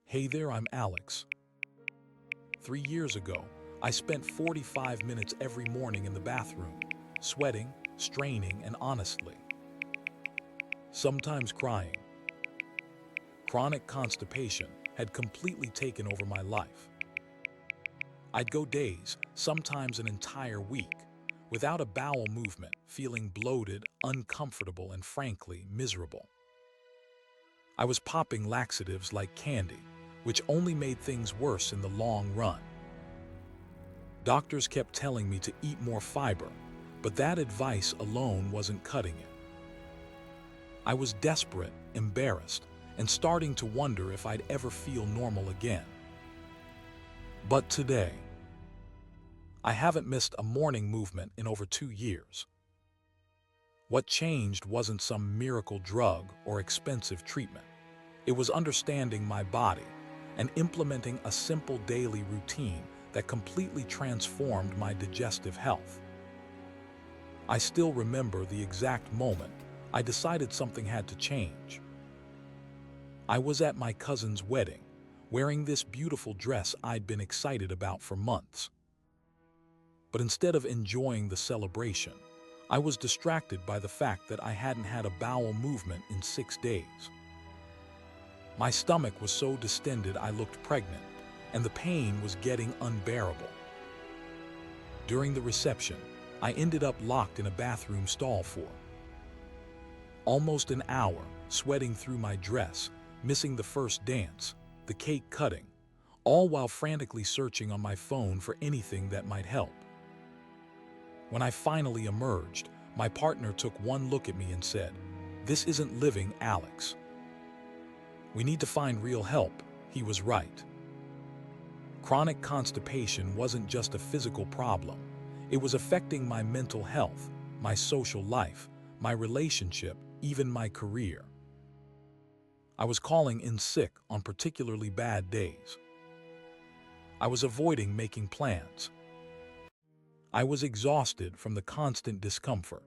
Hey there, I'm Alex. 3 years ago, I spent 45 minutes every morning in the bathroom, sweating, straining, and honestly, sometimes crying. Chronic constipation had completely taken over my life. I'd go days, sometimes an entire week, without a bowel movement, feeling bloated, uncomfortable, and frankly, miserable. I was popping laxatives like candy, which only made things worse in the long run. Doctors kept telling me to eat more fiber, but that advice alone wasn't cutting it. I was desperate, embarrassed, and starting to wonder if I'd ever feel normal again. But today, I haven't missed a morning movement in over 2 years. What changed wasn't some miracle drug or expensive treatment. It was understanding my body and implementing a simple daily routine that completely transformed my digestive health. I still remember the exact moment I decided something had to change. I was at my cousin's wedding, wearing this beautiful dress I'd been excited about for months. But instead of enjoying the celebration, I was distracted by the fact that I hadn't had a bowel movement in 6 days. My stomach was so distended I looked pregnant, and the pain was getting unbearable. During the reception, I ended up locked in a bathroom stall for almost an hour, sweating through my dress, missing the first dance, the cake cutting, all while frantically searching on my phone for anything that might help. When I finally emerged, my partner took one look at me and said, "This isn't living, Alex. We need to find real help." He was right. Chronic constipation wasn't just a physical problem. It was affecting my mental health, my social life, my relationship, even my career. I was calling in sick on particularly bad days. I was avoiding making plans. I was exhausted from the constant discomfort.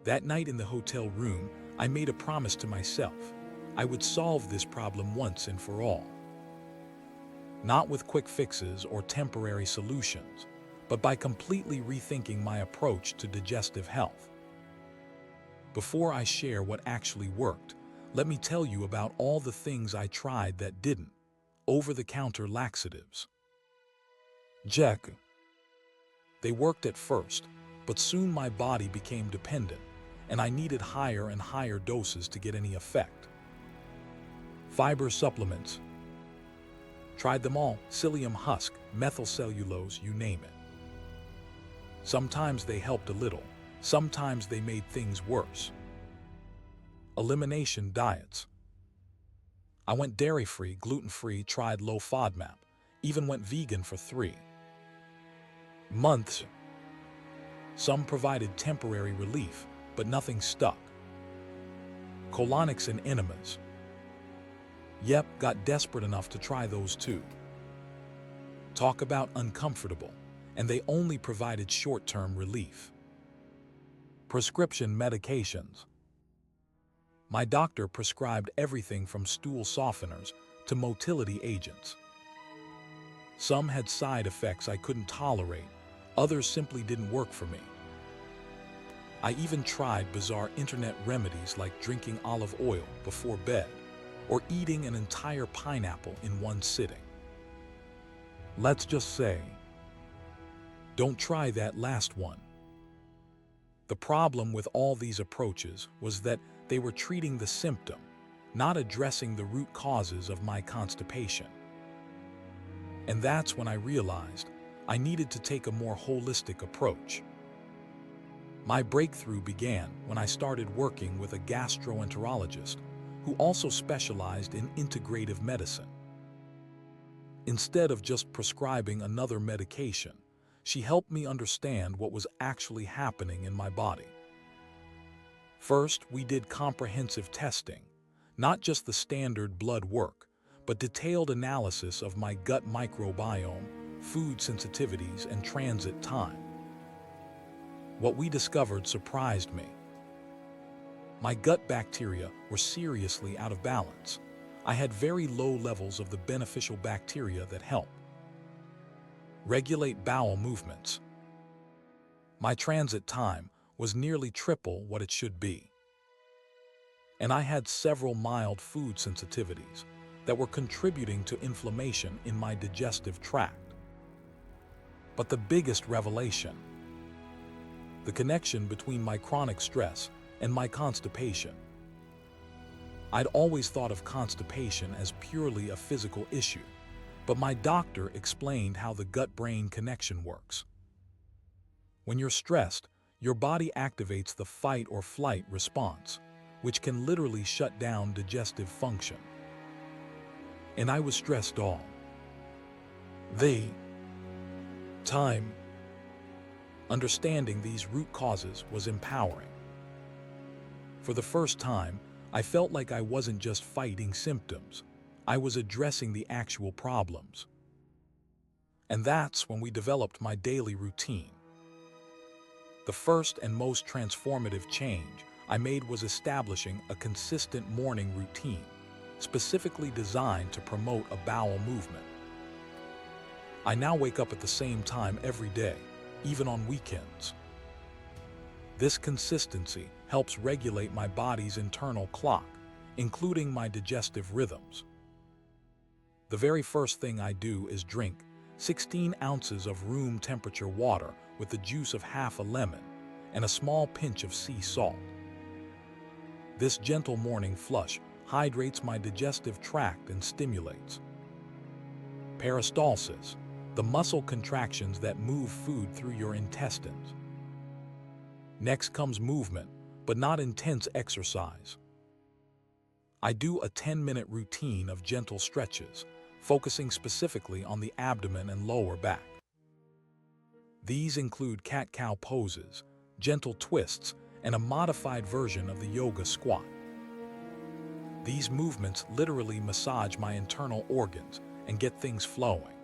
That night in the hotel room, I made a promise to myself. I would solve this problem once and for all. Not with quick fixes or temporary solutions, but by completely rethinking my approach to digestive health. Before I share what actually worked, let me tell you about all the things I tried that didn't. Over-the-counter laxatives. Check. They worked at first, but soon my body became dependent, and I needed higher and higher doses to get any effect. Fiber supplements. Tried them all, psyllium husk, methylcellulose, you name it. Sometimes they helped a little, sometimes they made things worse. Elimination diets. I went dairy-free, gluten-free, tried low FODMAP, even went vegan for 3 months. Some provided temporary relief, but nothing stuck. Colonics and enemas. Yep, got desperate enough to try those too. Talk about uncomfortable, and they only provided short-term relief. Prescription medications. My doctor prescribed everything from stool softeners to motility agents. Some had side effects I couldn't tolerate, others simply didn't work for me. I even tried bizarre internet remedies like drinking olive oil before bed, or eating an entire pineapple in one sitting. Let's just say, don't try that last one. The problem with all these approaches was that they were treating the symptom, not addressing the root causes of my constipation. And that's when I realized I needed to take a more holistic approach. My breakthrough began when I started working with a gastroenterologist who also specialized in integrative medicine. Instead of just prescribing another medication, she helped me understand what was actually happening in my body. First, we did comprehensive testing, not just the standard blood work, but detailed analysis of my gut microbiome, food sensitivities, and transit time. What we discovered surprised me. My gut bacteria were seriously out of balance. I had very low levels of the beneficial bacteria that help regulate bowel movements. My transit time was nearly triple what it should be, and I had several mild food sensitivities that were contributing to inflammation in my digestive tract. But the biggest revelation, the connection between my chronic stress and my constipation. I'd always thought of constipation as purely a physical issue, but my doctor explained how the gut-brain connection works. When you're stressed, your body activates the fight or flight response, which can literally shut down digestive function. And I was stressed all the time. Understanding these root causes was empowering. For the first time, I felt like I wasn't just fighting symptoms, I was addressing the actual problems. And that's when we developed my daily routine. The first and most transformative change I made was establishing a consistent morning routine, specifically designed to promote a bowel movement. I now wake up at the same time every day, even on weekends. This consistency helps regulate my body's internal clock, including my digestive rhythms. The very first thing I do is drink 16 ounces of room temperature water with the juice of half a lemon and a small pinch of sea salt. This gentle morning flush hydrates my digestive tract and stimulates peristalsis, the muscle contractions that move food through your intestines. Next comes movement, but not intense exercise. I do a 10-minute routine of gentle stretches, focusing specifically on the abdomen and lower back. These include cat-cow poses, gentle twists, and a modified version of the yoga squat. These movements literally massage my internal organs and get things flowing.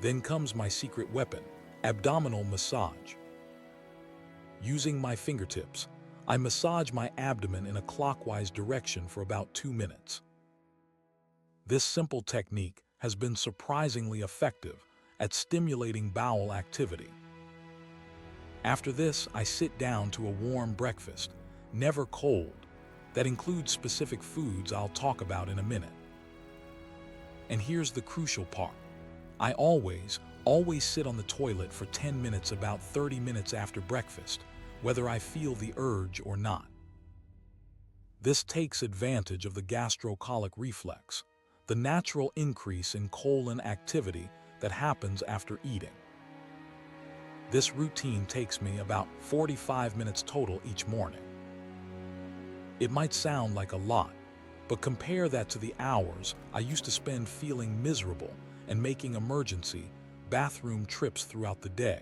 Then comes my secret weapon, abdominal massage. Using my fingertips, I massage my abdomen in a clockwise direction for about 2 minutes. This simple technique has been surprisingly effective at stimulating bowel activity. After this, I sit down to a warm breakfast, never cold, that includes specific foods I'll talk about in a minute. And here's the crucial part. I always sit on the toilet for 10 minutes about 30 minutes after breakfast, whether I feel the urge or not. This takes advantage of the gastrocolic reflex, the natural increase in colon activity that happens after eating. This routine takes me about 45 minutes total each morning. It might sound like a lot, but compare that to the hours I used to spend feeling miserable and making emergency bathroom trips throughout the day.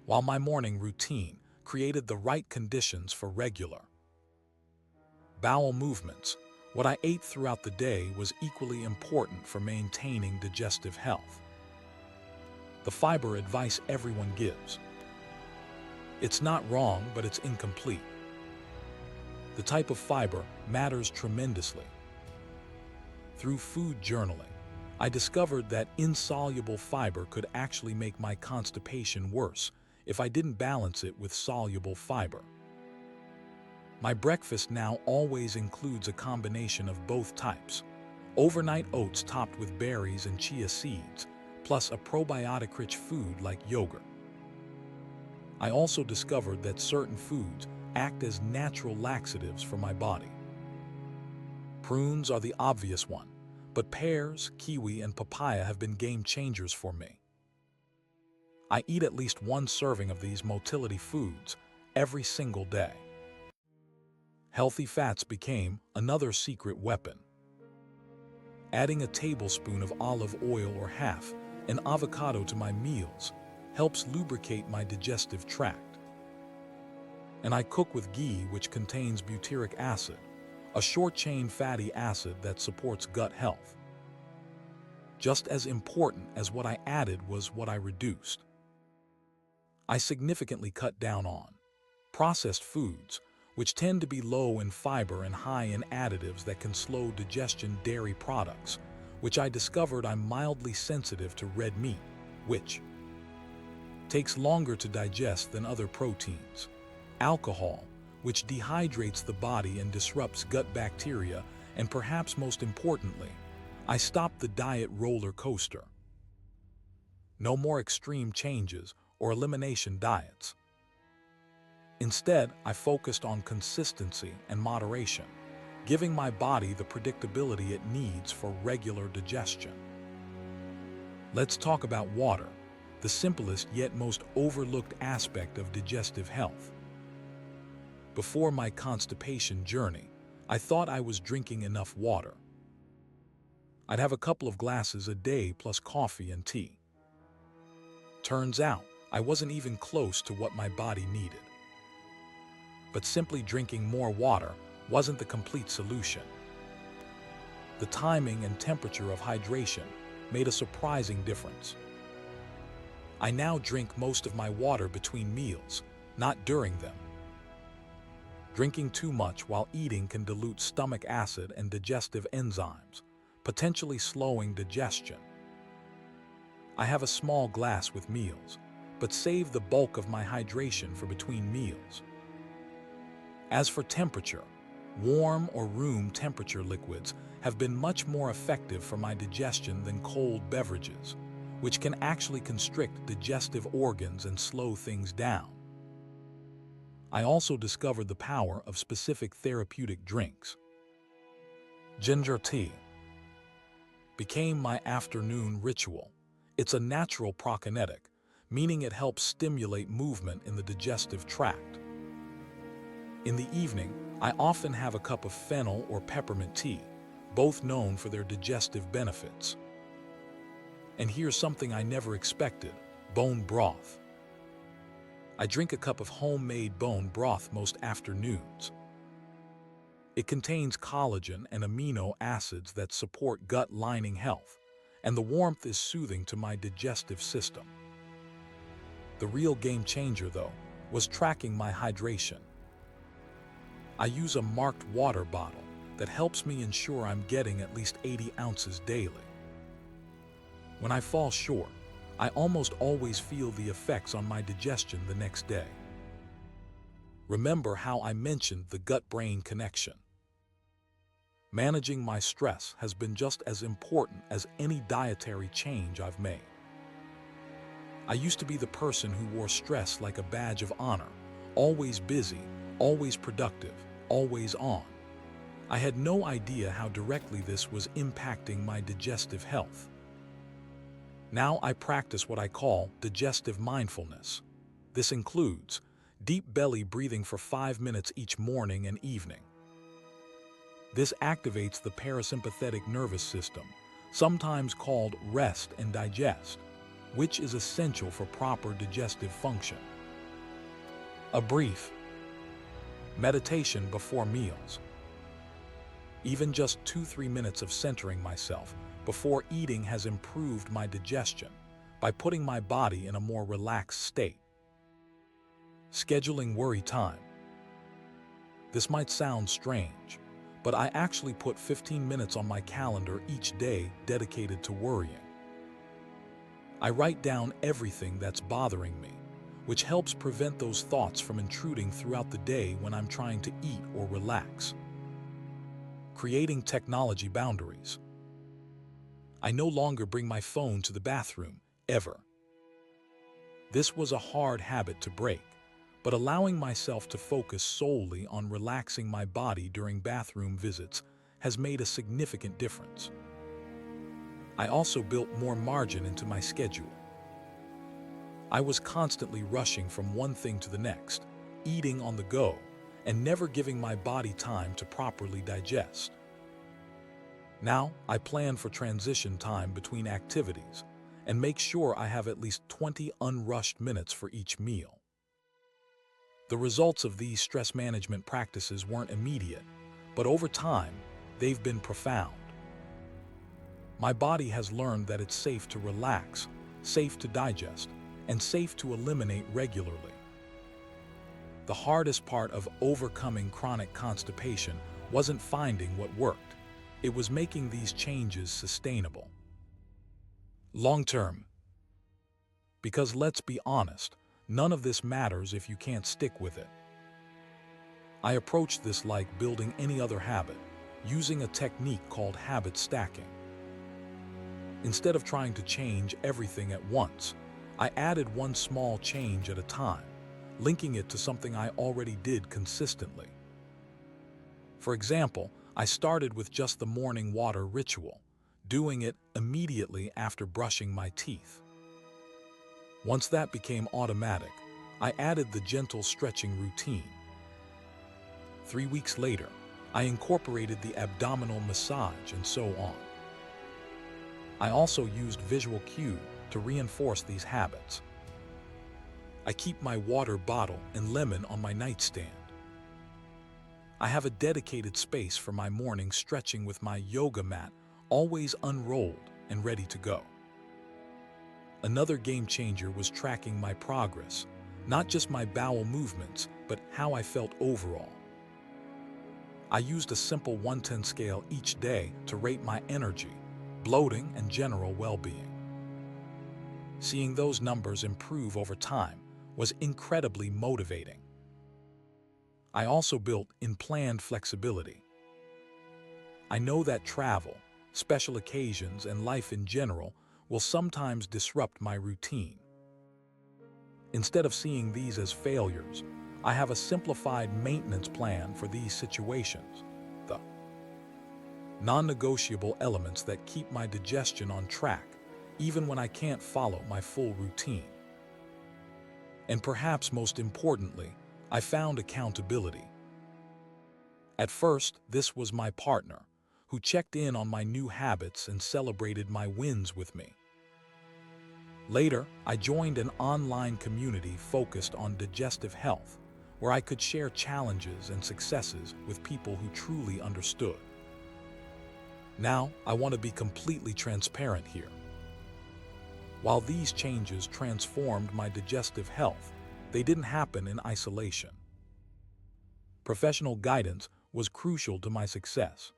While my morning routine created the right conditions for regular bowel movements, what I ate throughout the day was equally important for maintaining digestive health. The fiber advice everyone gives. It's not wrong, but it's incomplete. The type of fiber matters tremendously. Through food journaling, I discovered that insoluble fiber could actually make my constipation worse if I didn't balance it with soluble fiber. My breakfast now always includes a combination of both types: overnight oats topped with berries and chia seeds, plus a probiotic-rich food like yogurt. I also discovered that certain foods act as natural laxatives for my body. Prunes are the obvious one, but pears, kiwi, and papaya have been game changers for me. I eat at least 1 serving of these motility foods every single day. Healthy fats became another secret weapon. Adding a tablespoon of olive oil or half an avocado to my meals helps lubricate my digestive tract. And I cook with ghee, which contains butyric acid, a short-chain fatty acid that supports gut health. Just as important as what I added was what I reduced. I significantly cut down on processed foods, which tend to be low in fiber and high in additives that can slow digestion. Dairy products, which I discovered I'm mildly sensitive to red meat, which takes longer to digest than other proteins. Alcohol, which dehydrates the body and disrupts gut bacteria, and perhaps most importantly, I stopped the diet roller coaster. No more extreme changes or elimination diets. Instead, I focused on consistency and moderation, giving my body the predictability it needs for regular digestion. Let's talk about water, the simplest yet most overlooked aspect of digestive health. Before my constipation journey, I thought I was drinking enough water. I'd have a couple of glasses a day plus coffee and tea. Turns out, I wasn't even close to what my body needed. But simply drinking more water wasn't the complete solution. The timing and temperature of hydration made a surprising difference. I now drink most of my water between meals, not during them. Drinking too much while eating can dilute stomach acid and digestive enzymes, potentially slowing digestion. I have a small glass with meals, but save the bulk of my hydration for between meals. As for temperature, warm or room temperature liquids have been much more effective for my digestion than cold beverages, which can actually constrict digestive organs and slow things down. I also discovered the power of specific therapeutic drinks. Ginger tea became my afternoon ritual. It's a natural prokinetic, meaning it helps stimulate movement in the digestive tract. In the evening, I often have a cup of fennel or peppermint tea, both known for their digestive benefits. And here's something I never expected: bone broth. I drink a cup of homemade bone broth most afternoons. It contains collagen and amino acids that support gut lining health, and the warmth is soothing to my digestive system. The real game changer, though, was tracking my hydration. I use a marked water bottle that helps me ensure I'm getting at least 80 ounces daily. When I fall short, I almost always feel the effects on my digestion the next day. Remember how I mentioned the gut-brain connection? Managing my stress has been just as important as any dietary change I've made. I used to be the person who wore stress like a badge of honor, always busy, always productive, always on. I had no idea how directly this was impacting my digestive health. Now I practice what I call digestive mindfulness. This includes deep belly breathing for 5 minutes each morning and evening. This activates the parasympathetic nervous system, sometimes called rest and digest, which is essential for proper digestive function. A brief meditation before meals. Even just 2-3 minutes of centering myself before eating has improved my digestion by putting my body in a more relaxed state. Scheduling worry time. This might sound strange, but I actually put 15 minutes on my calendar each day dedicated to worrying. I write down everything that's bothering me, which helps prevent those thoughts from intruding throughout the day when I'm trying to eat or relax. Creating technology boundaries. I no longer bring my phone to the bathroom, ever. This was a hard habit to break, but allowing myself to focus solely on relaxing my body during bathroom visits has made a significant difference. I also built more margin into my schedule. I was constantly rushing from one thing to the next, eating on the go, and never giving my body time to properly digest. Now, I plan for transition time between activities and make sure I have at least 20 unrushed minutes for each meal. The results of these stress management practices weren't immediate, but over time, they've been profound. My body has learned that it's safe to relax, safe to digest, and safe to eliminate regularly. the hardest part of overcoming chronic constipation wasn't finding what worked. It was making these changes sustainable. Long term. Because let's be honest, none of this matters if you can't stick with it. I approached this like building any other habit, using a technique called habit stacking. Instead of trying to change everything at once, I added one small change at a time, linking it to something I already did consistently. For example, I started with just the morning water ritual, doing it immediately after brushing my teeth. Once that became automatic, I added the gentle stretching routine. 3 weeks later, I incorporated the abdominal massage and so on. I also used visual cue to reinforce these habits. I keep my water bottle and lemon on my nightstand. I have a dedicated space for my morning stretching with my yoga mat always unrolled and ready to go. Another game changer was tracking my progress, not just my bowel movements, but how I felt overall. I used a simple 1-10 scale each day to rate my energy, bloating, and general well-being. Seeing those numbers improve over time was incredibly motivating. I also built in planned flexibility. I know that travel, special occasions, and life in general will sometimes disrupt my routine. Instead of seeing these as failures, I have a simplified maintenance plan for these situations. The non-negotiable elements that keep my digestion on track, even when I can't follow my full routine. And perhaps most importantly, I found accountability. At first, this was my partner, who checked in on my new habits and celebrated my wins with me. Later, I joined an online community focused on digestive health, where I could share challenges and successes with people who truly understood. Now, I want to be completely transparent here. While these changes transformed my digestive health, they didn't happen in isolation. Professional guidance was crucial to my success.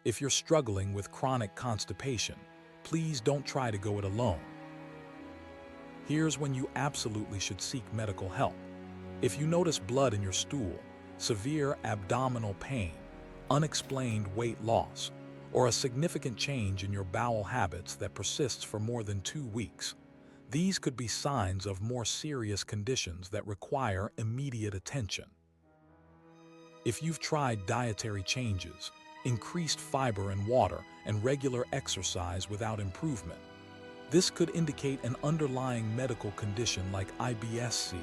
If you're struggling with chronic constipation, please don't try to go it alone. Here's when you absolutely should seek medical help. If you notice blood in your stool, severe abdominal pain, unexplained weight loss, or a significant change in your bowel habits that persists for more than 2 weeks, these could be signs of more serious conditions that require immediate attention. If you've tried dietary changes, increased fiber and water, and regular exercise without improvement, this could indicate an underlying medical condition like IBS-C,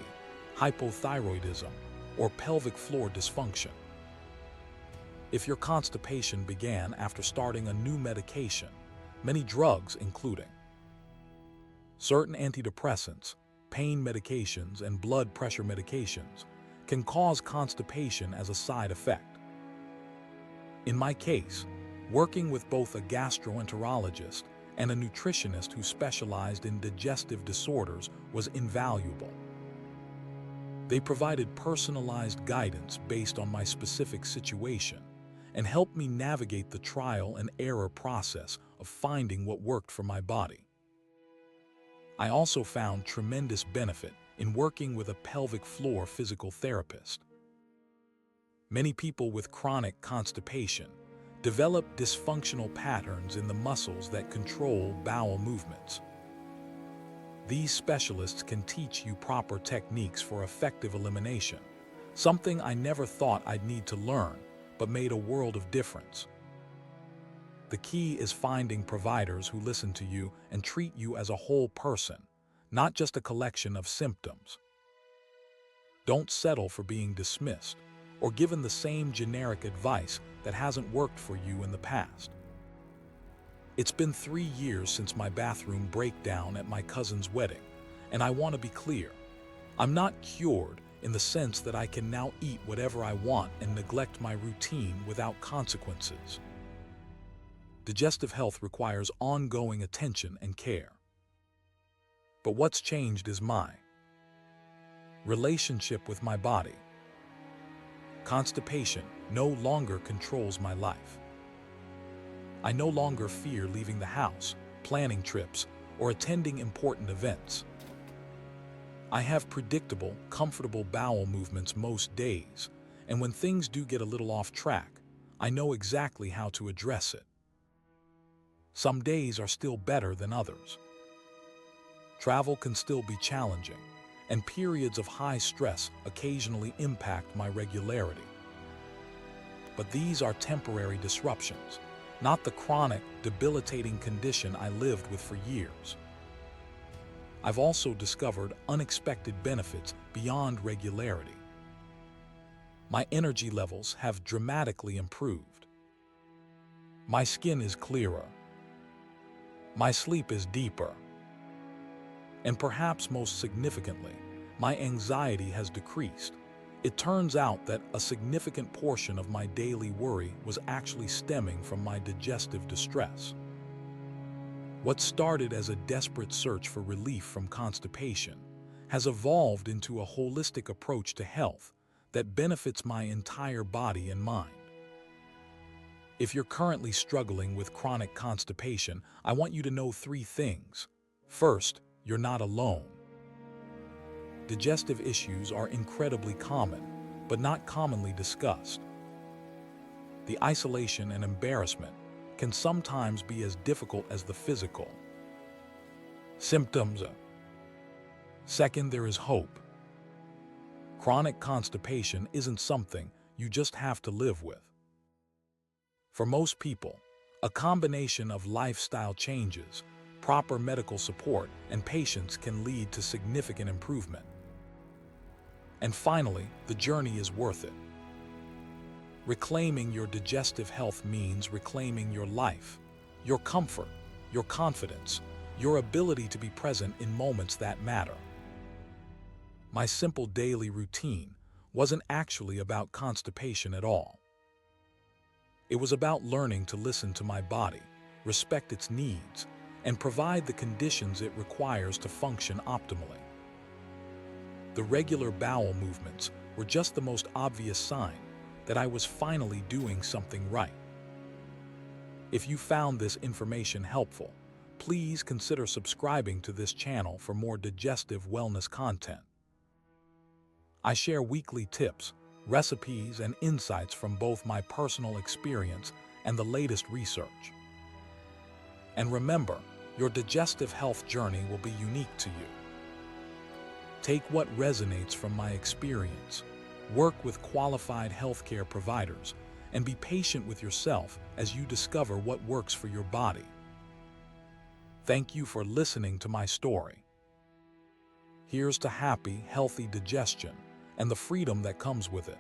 hypothyroidism, or pelvic floor dysfunction. If your constipation began after starting a new medication, many drugs including certain antidepressants, pain medications, and blood pressure medications, can cause constipation as a side effect. In my case, working with both a gastroenterologist and a nutritionist who specialized in digestive disorders was invaluable. They provided personalized guidance based on my specific situation and helped me navigate the trial and error process of finding what worked for my body. I also found tremendous benefit in working with a pelvic floor physical therapist. Many people with chronic constipation develop dysfunctional patterns in the muscles that control bowel movements. These specialists can teach you proper techniques for effective elimination, something I never thought I'd need to learn, but made a world of difference. The key is finding providers who listen to you and treat you as a whole person, not just a collection of symptoms. Don't settle for being dismissed or given the same generic advice that hasn't worked for you in the past. It's been 3 years since my bathroom breakdown at my cousin's wedding, and I want to be clear. I'm not cured in the sense that I can now eat whatever I want and neglect my routine without consequences. Digestive health requires ongoing attention and care. But what's changed is Relationship with my body. Constipation no longer controls my life. I no longer fear leaving the house, planning trips, or attending important events. I have predictable, comfortable bowel movements most days, and when things do get a little off track, I know exactly how to address it. Some days are still better than others. Travel can still be challenging, and periods of high stress occasionally impact my regularity. But these are temporary disruptions, not the chronic, debilitating condition I lived with for years. I've also discovered unexpected benefits beyond regularity. My energy levels have dramatically improved. My skin is clearer. My sleep is deeper. And perhaps most significantly, my anxiety has decreased. It turns out that a significant portion of my daily worry was actually stemming from my digestive distress. What started as a desperate search for relief from constipation has evolved into a holistic approach to health that benefits my entire body and mind. If you're currently struggling with chronic constipation, I want you to know 3 things. First, you're not alone. Digestive issues are incredibly common, but not commonly discussed. The isolation and embarrassment can sometimes be as difficult as the physical symptoms. Second, there is hope. Chronic constipation isn't something you just have to live with. For most people, a combination of lifestyle changes, proper medical support, and patience can lead to significant improvement. And finally, the journey is worth it. Reclaiming your digestive health means reclaiming your life, your comfort, your confidence, your ability to be present in moments that matter. My simple daily routine wasn't actually about constipation at all. It was about learning to listen to my body, respect its needs, and provide the conditions it requires to function optimally. The regular bowel movements were just the most obvious sign that I was finally doing something right. If you found this information helpful, please consider subscribing to this channel for more digestive wellness content. I share weekly tips, recipes, and insights from both my personal experience and the latest research. And remember, your digestive health journey will be unique to you. Take what resonates from my experience, work with qualified healthcare providers, and be patient with yourself as you discover what works for your body. Thank you for listening to my story. Here's to happy, healthy digestion and the freedom that comes with it.